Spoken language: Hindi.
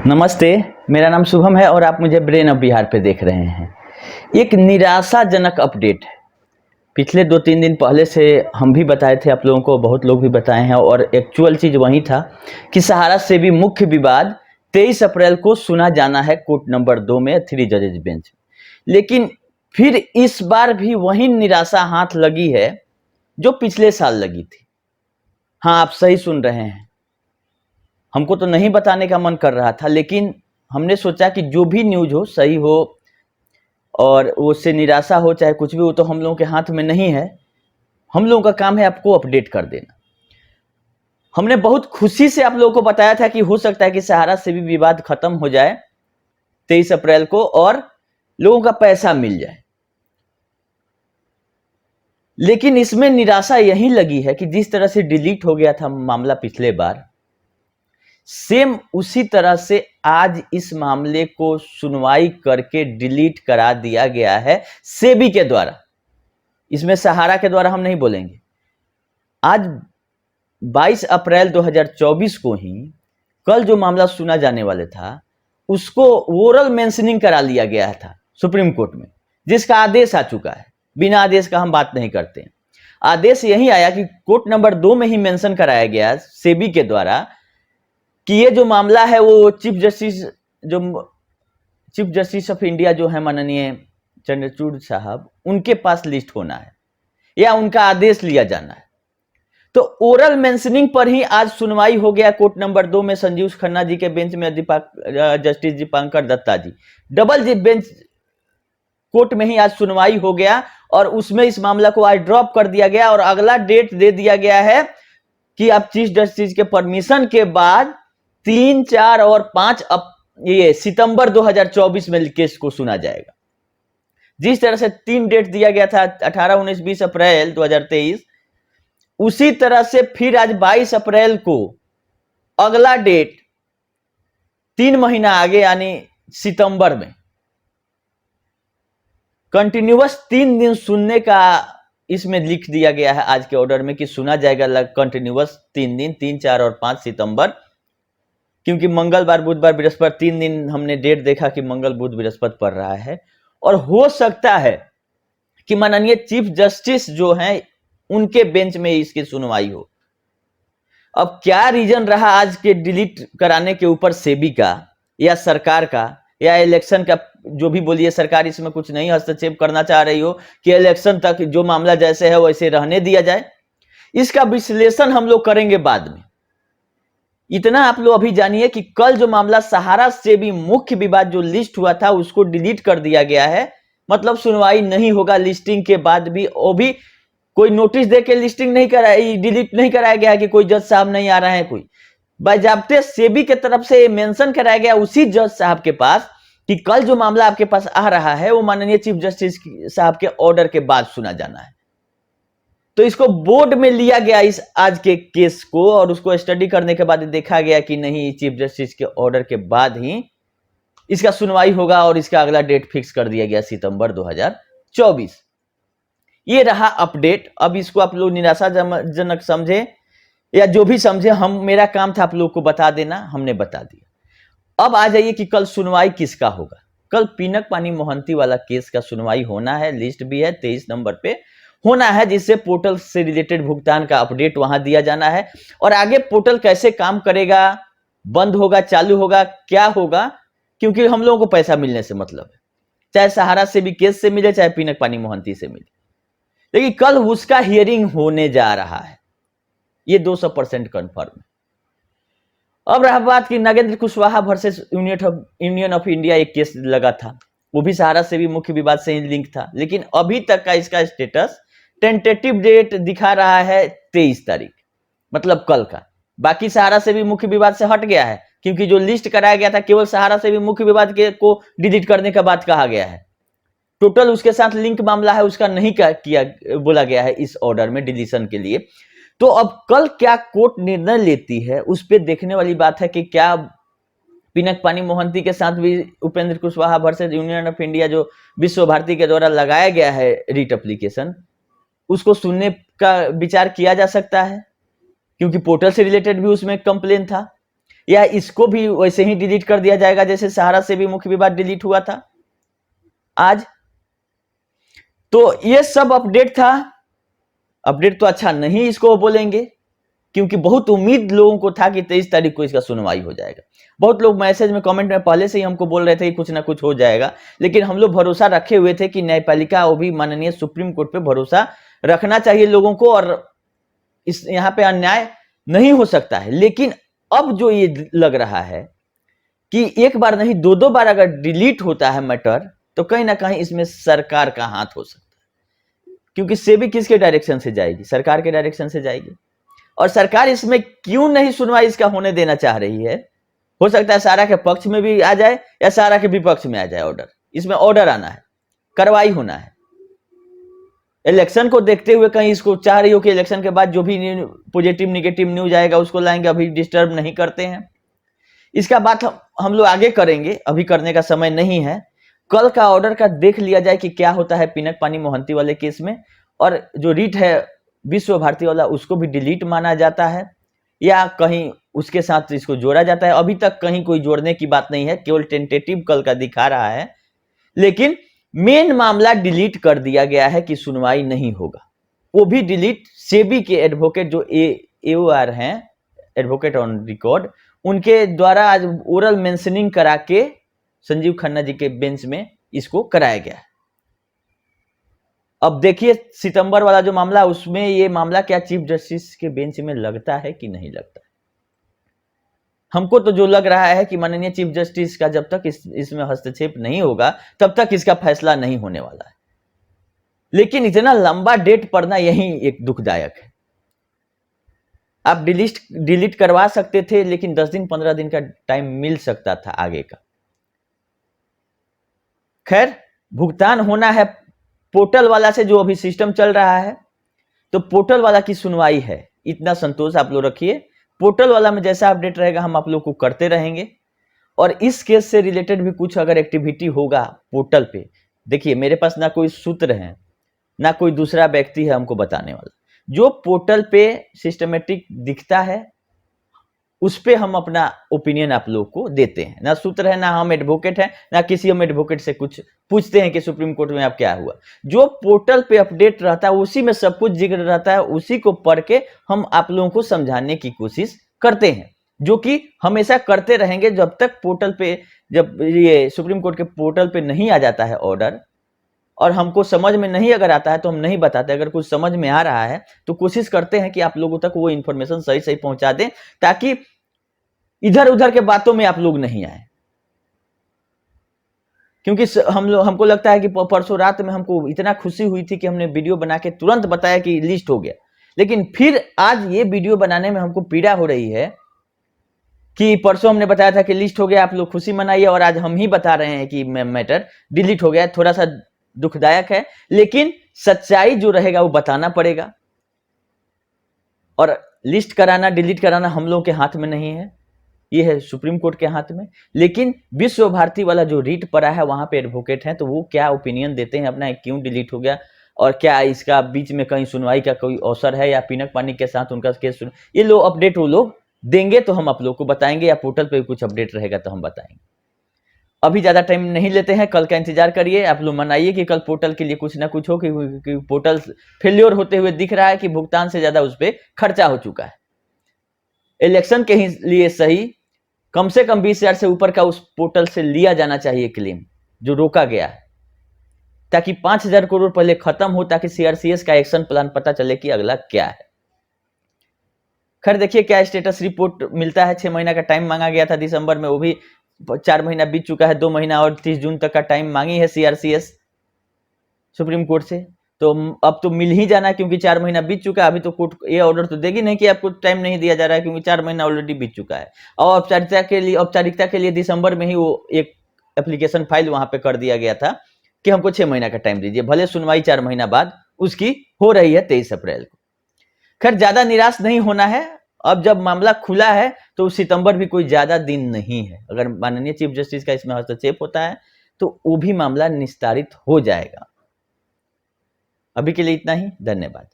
नमस्ते, मेरा नाम शुभम है और आप मुझे ब्रेन ऑफ बिहार पे देख रहे हैं। एक निराशाजनक अपडेट है। पिछले 2-3 दिन पहले से हम भी बताए थे, आप लोगों को बहुत लोग भी बताए हैं और एक्चुअल चीज़ वही था कि सहारा से भी मुख्य विवाद 23 अप्रैल को सुना जाना है कोर्ट नंबर 2 में 3 जजेज बेंच। लेकिन फिर इस बार भी वही निराशा हाथ लगी है जो पिछले साल लगी थी। हाँ, आप सही सुन रहे हैं। हमको तो नहीं बताने का मन कर रहा था, लेकिन हमने सोचा कि जो भी न्यूज़ हो, सही हो और उससे निराशा हो चाहे कुछ भी हो, तो हम लोगों के हाथ में नहीं है। हम लोगों का काम है आपको अपडेट कर देना। हमने बहुत खुशी से आप लोगों को बताया था कि हो सकता है कि सहारा से भी विवाद खत्म हो जाए 23 अप्रैल को और लोगों का पैसा मिल जाए। लेकिन इसमें निराशा यही लगी है कि जिस तरह से डिलीट हो गया था मामला पिछले बार, सेम उसी तरह से आज इस मामले को सुनवाई करके डिलीट करा दिया गया है सेबी के द्वारा। इसमें सहारा के द्वारा हम नहीं बोलेंगे। आज 22 अप्रैल 2024 को ही कल जो मामला सुना जाने वाले था उसको ओरल मेंशनिंग करा लिया गया था सुप्रीम कोर्ट में, जिसका आदेश आ चुका है। बिना आदेश का हम बात नहीं करते। आदेश यही आया कि कोर्ट नंबर 2 में ही मेंशन कराया गया सेबी के द्वारा कि ये जो मामला है वो चीफ जस्टिस ऑफ इंडिया जो है माननीय चंद्रचूड़ साहब, उनके पास लिस्ट होना है या उनका आदेश लिया जाना है। तो ओरल मेंशनिंग पर ही आज सुनवाई हो गया कोर्ट नंबर 2 में संजीव खन्ना जी के बेंच में जस्टिस दीपांकर दत्ता जी, डबल बेंच कोर्ट में ही आज सुनवाई हो गया और उसमें इस मामला को आज ड्रॉप कर दिया गया और अगला डेट दे दिया गया है कि अब चीफ जस्टिस के परमिशन के बाद 3, 4 और 5 ये सितंबर 2024 में केस को सुना जाएगा। जिस तरह से 3 डेट दिया गया था 18, 19, 20 अप्रैल 2023, उसी तरह से फिर आज 22 अप्रैल को अगला डेट 3 महीना आगे यानी सितंबर में कंटिन्यूअस 3 दिन सुनने का इसमें लिख दिया गया है आज के ऑर्डर में कि सुना जाएगा कंटिन्यूअस 3 दिन, 3, 4 और 5 सितंबर। क्योंकि मंगलवार, बुधवार, बृहस्पति 3 दिन हमने डेट देखा कि मंगल, बुध, बृहस्पति पड़ रहा है और हो सकता है कि माननीय चीफ जस्टिस जो हैं उनके बेंच में इसकी सुनवाई हो। अब क्या रीजन रहा आज के डिलीट कराने के ऊपर सेबी का या सरकार का या इलेक्शन का, जो भी बोलिए, सरकार इसमें कुछ नहीं हस्तक्षेप करना चाह रही हो कि इलेक्शन तक जो मामला जैसे है वैसे रहने दिया जाए, इसका विश्लेषण हम लोग करेंगे बाद में। इतना आप लोग अभी जानिए कि कल जो मामला सहारा से भी मुख्य विवाद जो लिस्ट हुआ था उसको डिलीट कर दिया गया है। मतलब सुनवाई नहीं होगा लिस्टिंग के बाद भी, वो भी कोई नोटिस देके लिस्टिंग नहीं कराई, डिलीट नहीं कराया गया कि कोई जज साहब नहीं आ रहे हैं। कोई बाजाब्ते सेबी के तरफ से मेंशन कराया गया उसी जज साहब के पास कि कल जो मामला आपके पास आ रहा है वो माननीय चीफ जस्टिस साहब के ऑर्डर के बाद सुना जाना है। तो इसको बोर्ड में लिया गया इस आज के केस को और उसको स्टडी करने के बाद देखा गया कि नहीं, चीफ जस्टिस के ऑर्डर के बाद ही इसका सुनवाई होगा और इसका अगला डेट फिक्स कर दिया गया सितंबर 2024। ये रहा अपडेट। अब इसको आप लोग निराशाजनक समझे या जो भी समझे, मेरा काम था आप लोग को बता देना, हमने बता दिया। अब आ जाइए कि कल सुनवाई किसका होगा। कल पिनक पानी मोहंती वाला केस का सुनवाई होना है। लिस्ट भी है 23 नंबर पे होना है, जिससे पोर्टल से रिलेटेड भुगतान का अपडेट वहां दिया जाना है और आगे पोर्टल कैसे काम करेगा, बंद होगा, चालू होगा, क्या होगा, क्योंकि हम लोगों को पैसा मिलने से मतलब है, चाहे सहारा से भी केस से मिले चाहे पिनक पानी मोहंती से मिले। लेकिन कल उसका हियरिंग होने जा रहा है, ये 200% कंफर्म है। अब रहा बात कि Nagendra Kushwaha versus union of India एक केस लगा था, वो भी सहारा से भी मुख्य विवाद से ही लिंक था। लेकिन अभी तक का इसका स्टेटस टेंटेटिव डेट दिखा रहा है 23 तारीख, मतलब कल का। बाकी सहारा से भी मुख्य विवाद से हट गया है, क्योंकि जो लिस्ट कराया गया था केवल सहारा से भी मुख्य विवाद को डिलीट करने का बात कहा गया है। टोटल उसके साथ लिंक मामला है उसका नहीं किया बोला गया है इस ऑर्डर में डिलीशन के लिए। तो अब कल क्या कोर्ट निर्णय लेती है उस पर देखने वाली बात है कि क्या पिनक पानी मोहंती के साथ भी Upendra Kushwaha versus union of India जो विश्व भारती के द्वारा लगाया गया है रिट एप्लीकेशन, उसको सुनने का विचार किया जा सकता है, क्योंकि पोर्टल से रिलेटेड भी उसमें कंप्लेन था। या इसको भी वैसे ही डिलीट कर दिया जाएगा जैसे सहारा से भी मुख्य विवाद डिलीट हुआ था आज। तो ये सब अपडेट था। अपडेट तो अच्छा नहीं इसको बोलेंगे, क्योंकि बहुत उम्मीद लोगों को था कि 23 तारीख को इसका सुनवाई हो जाएगा। बहुत लोग मैसेज में कमेंट में पहले से ही हमको बोल रहे थे कि कुछ ना कुछ हो जाएगा, लेकिन हम लोग भरोसा रखे हुए थे कि न्यायपालिका वो भी माननीय सुप्रीम कोर्ट पे भरोसा रखना चाहिए लोगों को, और इस यहाँ पे अन्याय नहीं हो सकता है। लेकिन अब जो ये लग रहा है कि एक बार नहीं 2-2 बार अगर डिलीट होता है मैटर, तो कहीं ना कहीं इसमें सरकार का हाथ हो सकता है, क्योंकि सेबी किसके डायरेक्शन से जाएगी? सरकार के डायरेक्शन से जाएगी। और सरकार इसमें क्यों नहीं सुनवाई इसका होने देना चाह रही है? हो सकता है सारा के पक्ष में भी आ जाए या सारा के विपक्ष में आ जाए ऑर्डर। इसमें ऑर्डर आना है, कार्रवाई होना है। इलेक्शन को देखते हुए कहीं इसको चाह रही हो कि इलेक्शन के बाद जो भी पॉजिटिव निगेटिव न्यूज आएगा उसको लाएंगे, अभी डिस्टर्ब नहीं करते हैं। इसका बात हम लोग आगे करेंगे, अभी करने का समय नहीं है। कल का ऑर्डर का देख लिया जाए कि क्या होता है पिनक पानी मोहंती वाले केस में, और जो रीट है विश्व भारती वाला उसको भी डिलीट माना जाता है या कहीं उसके साथ इसको जोड़ा जाता है। अभी तक कहीं कोई जोड़ने की बात नहीं है, केवल टेंटेटिव कल का दिखा रहा है। लेकिन मेन मामला डिलीट कर दिया गया है कि सुनवाई नहीं होगा, वो भी डिलीट सेबी के एडवोकेट जो AOR हैं, एडवोकेट ऑन रिकॉर्ड, उनके द्वारा आज ओरल मेंशनिंग करा के संजीव खन्ना जी के बेंच में इसको कराया गया है। अब देखिए सितंबर वाला जो मामला, उसमें ये मामला क्या चीफ जस्टिस के बेंच में लगता है कि नहीं लगता है? हमको तो जो लग रहा है कि माननीय चीफ जस्टिस का जब तक इसमें हस्तक्षेप नहीं होगा तब तक इसका फैसला नहीं होने वाला है। लेकिन इतना लंबा डेट पड़ना यही एक दुखदायक है। आप डिलीट करवा सकते थे, लेकिन 10 दिन 15 दिन का टाइम मिल सकता था आगे का। खैर, भुगतान होना है पोर्टल वाला से, जो अभी सिस्टम चल रहा है। तो पोर्टल वाला की सुनवाई है, इतना संतोष आप लोग रखिए। पोर्टल वाला में जैसा अपडेट रहेगा हम आप लोग को करते रहेंगे। और इस केस से रिलेटेड भी कुछ अगर एक्टिविटी होगा पोर्टल पे, देखिए मेरे पास ना कोई सूत्र है ना कोई दूसरा व्यक्ति है हमको बताने वाला। जो पोर्टल पे सिस्टमेटिक दिखता है उस पे हम अपना ओपिनियन आप लोग को देते हैं। ना सूत्र है, ना हम एडवोकेट हैं, ना किसी हम एडवोकेट से कुछ पूछते हैं कि सुप्रीम कोर्ट में अब क्या हुआ। जो पोर्टल पे अपडेट रहता है उसी में सब कुछ जिक्र रहता है, उसी को पढ़ के हम आप लोगों को समझाने की कोशिश करते हैं, जो कि हमेशा करते रहेंगे जब तक पोर्टल पे, जब ये सुप्रीम कोर्ट के पोर्टल पे नहीं आ जाता है ऑर्डर और हमको समझ में नहीं अगर आता है तो हम नहीं बताते। अगर कुछ समझ में आ रहा है तो कोशिश करते हैं कि आप लोगों तक वो इंफॉर्मेशन सही सही पहुंचा दें, ताकि इधर उधर के बातों में आप लोग नहीं आए। क्योंकि हमको लगता है कि परसों रात में हमको इतना खुशी हुई थी कि हमने वीडियो बना के तुरंत बताया कि लिस्ट हो गया, लेकिन फिर आज ये वीडियो बनाने में हमको पीड़ा हो रही है कि परसों हमने बताया था कि लिस्ट हो गया, आप लोग खुशी मनाइए, और आज हम ही बता रहे हैं कि मैटर डिलीट हो गया। थोड़ा सा दुखदायक है, लेकिन सच्चाई जो रहेगा वो बताना पड़ेगा। और लिस्ट कराना डिलीट कराना हम लोगों के हाथ में नहीं है, ये है सुप्रीम कोर्ट के हाथ में। लेकिन विश्व भारती वाला जो रीट पड़ा है वहां पे एडवोकेट हैं, तो वो क्या ओपिनियन देते हैं अपना, क्यों डिलीट हो गया और क्या इसका बीच में कहीं सुनवाई का कोई अवसर है या पिनक पानी के साथ उनका केस ये लोग अपडेट वो लोग देंगे तो हम आप लोग को बताएंगे, या पोर्टल पे कुछ अपडेट रहेगा तो हम बताएंगे। अभी ज्यादा टाइम नहीं लेते हैं, कल का इंतजार करिए। आप लोग मनाइए कि कल पोर्टल के लिए कुछ ना कुछ हो, कि पोर्टल फेल्योर होते हुए दिख रहा है कि भुगतान से ज्यादा उस पर खर्चा हो चुका है। इलेक्शन के ही लिए सही कम से कम 20,000 से ऊपर का उस पोर्टल से लिया जाना चाहिए क्लेम, जो रोका गया है, ताकि 5,000 करोड़ पहले खत्म हो, ताकि CRCS का एक्शन प्लान पता चले कि अगला क्या है। खैर देखिए क्या स्टेटस रिपोर्ट मिलता है। 6 महीना का टाइम मांगा गया था दिसंबर में, वो भी 4 महीना बीत चुका है। 2 महीना और 30 जून तक का टाइम मांगी है CRCS सुप्रीम कोर्ट से, तो अब तो मिल ही जाना है, क्योंकि 4 महीना बीत चुका है। अभी तो कोर्ट ये ऑर्डर तो देगी नहीं कि आपको टाइम नहीं दिया जा रहा है, क्योंकि 4 महीना ऑलरेडी बीत चुका है। और औपचारिकता के लिए दिसंबर में ही वो एक एप्लीकेशन फाइल वहां पे कर दिया गया था कि हमको 6 महीना का टाइम दीजिए, भले सुनवाई 4 महीना बाद उसकी हो रही है 23 अप्रैल को। खैर ज्यादा निराश नहीं होना है, अब जब मामला खुला है तो सितंबर भी कोई ज्यादा दिन नहीं है। अगर माननीय चीफ जस्टिस का इसमें हस्तक्षेप होता है तो वो भी मामला निस्तारित हो जाएगा। अभी के लिए इतना ही, धन्यवाद।